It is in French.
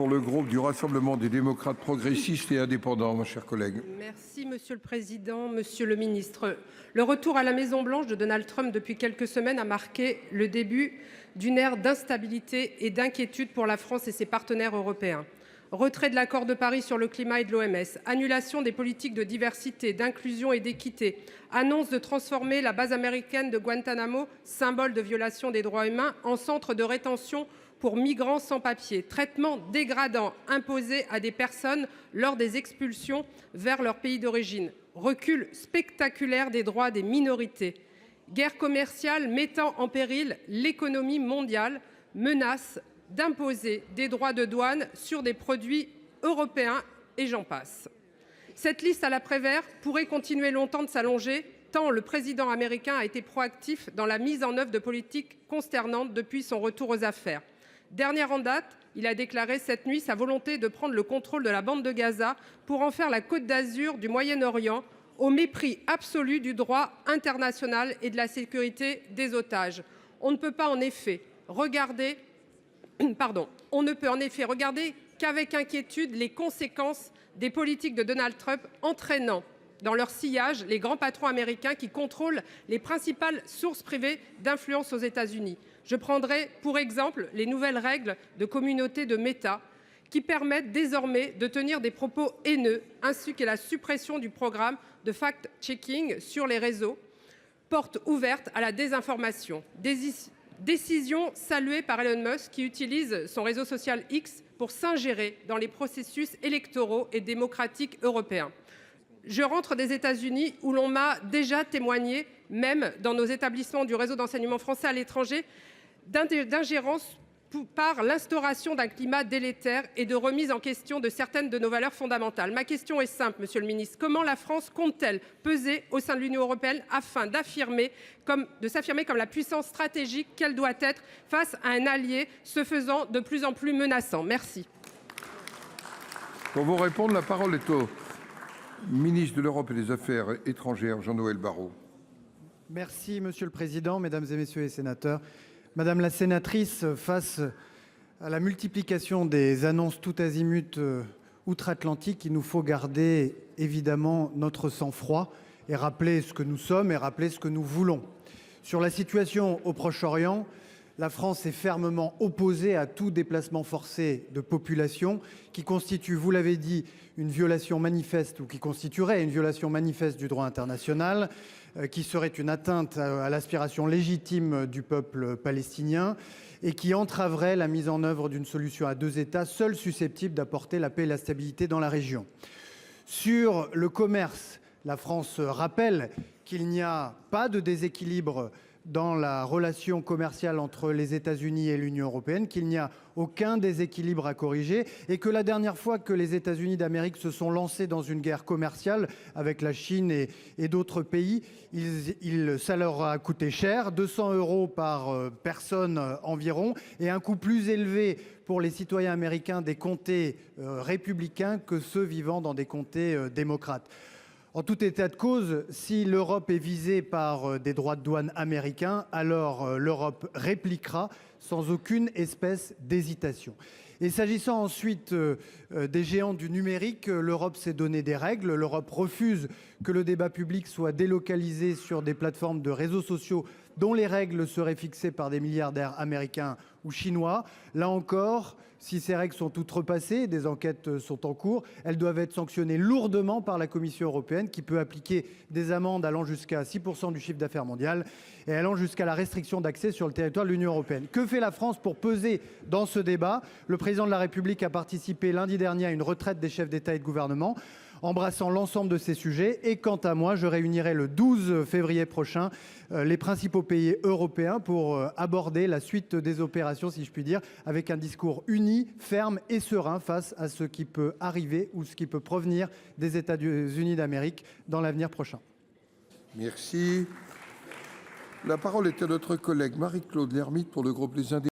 Pour le groupe du Rassemblement des démocrates progressistes et indépendants, mon cher collègue. Merci, Monsieur le Président, Monsieur le Ministre. Le retour à la Maison-Blanche de Donald Trump depuis quelques semaines a marqué le début d'une ère d'instabilité et d'inquiétude pour la France et ses partenaires européens. Retrait de l'accord de Paris sur le climat et de l'OMS, annulation des politiques de diversité, d'inclusion et d'équité, annonce de transformer la base américaine de Guantanamo, symbole de violation des droits humains, en centre de rétention pour migrants sans papier, traitement dégradant imposé à des personnes lors des expulsions vers leur pays d'origine, recul spectaculaire des droits des minorités, guerre commerciale mettant en péril l'économie mondiale, menace d'imposer des droits de douane sur des produits européens et j'en passe. Cette liste à la Prévert pourrait continuer longtemps de s'allonger tant le président américain a été proactif dans la mise en œuvre de politiques consternantes depuis son retour aux affaires. Dernière en date, il a déclaré cette nuit sa volonté de prendre le contrôle de la bande de Gaza pour en faire la Côte d'Azur du Moyen-Orient, au mépris absolu du droit international et de la sécurité des otages. On ne peut en effet regarder qu'avec inquiétude les conséquences des politiques de Donald Trump entraînant dans leur sillage les grands patrons américains qui contrôlent les principales sources privées d'influence aux États-Unis. Je prendrai pour exemple les nouvelles règles de communauté de Meta qui permettent désormais de tenir des propos haineux, ainsi que la suppression du programme de fact-checking sur les réseaux, porte ouverte à la désinformation. Décision saluée par Elon Musk qui utilise son réseau social X pour s'ingérer dans les processus électoraux et démocratiques européens. Je rentre des États-Unis où l'on m'a déjà témoigné, même dans nos établissements du réseau d'enseignement français à l'étranger, d'ingérence par l'instauration d'un climat délétère et de remise en question de certaines de nos valeurs fondamentales. Ma question est simple, Monsieur le Ministre. Comment la France compte-t-elle peser au sein de l'Union européenne afin de s'affirmer comme la puissance stratégique qu'elle doit être face à un allié se faisant de plus en plus menaçant? Merci. Pour vous répondre, la parole est au ministre de l'Europe et des Affaires étrangères, Jean-Noël Barrot. Merci, Monsieur le Président, Mesdames et Messieurs les sénateurs. Madame la sénatrice, face à la multiplication des annonces tout azimut outre-Atlantique, il nous faut garder évidemment notre sang-froid et rappeler ce que nous sommes et rappeler ce que nous voulons. Sur la situation au Proche-Orient, la France est fermement opposée à tout déplacement forcé de population qui constitue, vous l'avez dit, une violation manifeste ou qui constituerait une violation manifeste du droit international, qui serait une atteinte à l'aspiration légitime du peuple palestinien et qui entraverait la mise en œuvre d'une solution à deux États, seule susceptible d'apporter la paix et la stabilité dans la région. Sur le commerce, la France rappelle qu'il n'y a pas de déséquilibre dans la relation commerciale entre les États-Unis et l'Union européenne, qu'il n'y a aucun déséquilibre à corriger et que la dernière fois que les États-Unis d'Amérique se sont lancés dans une guerre commerciale avec la Chine et d'autres pays, ça leur a coûté cher, 200 € par personne environ, et un coût plus élevé pour les citoyens américains des comtés républicains que ceux vivant dans des comtés démocrates. En tout état de cause, si l'Europe est visée par des droits de douane américains, alors l'Europe répliquera sans aucune espèce d'hésitation. Et s'agissant ensuite des géants du numérique, l'Europe s'est donné des règles. L'Europe refuse que le débat public soit délocalisé sur des plateformes de réseaux sociaux dont les règles seraient fixées par des milliardaires américains ou chinois. Là encore, si ces règles sont outrepassées, des enquêtes sont en cours, elles doivent être sanctionnées lourdement par la Commission européenne qui peut appliquer des amendes allant jusqu'à 6% du chiffre d'affaires mondial et allant jusqu'à la restriction d'accès sur le territoire de l'Union européenne. Que fait la France pour peser dans ce débat? Le président de la République a participé lundi dernier à une retraite des chefs d'État et de gouvernement, embrassant l'ensemble de ces sujets. Et quant à moi, je réunirai le 12 février prochain les principaux pays européens pour aborder la suite des opérations, si je puis dire, avec un discours uni, ferme et serein face à ce qui peut arriver ou ce qui peut provenir des États-Unis d'Amérique dans l'avenir prochain. Merci. La parole est à notre collègue Marie-Claude Lermytte pour le groupe Les Indépendants.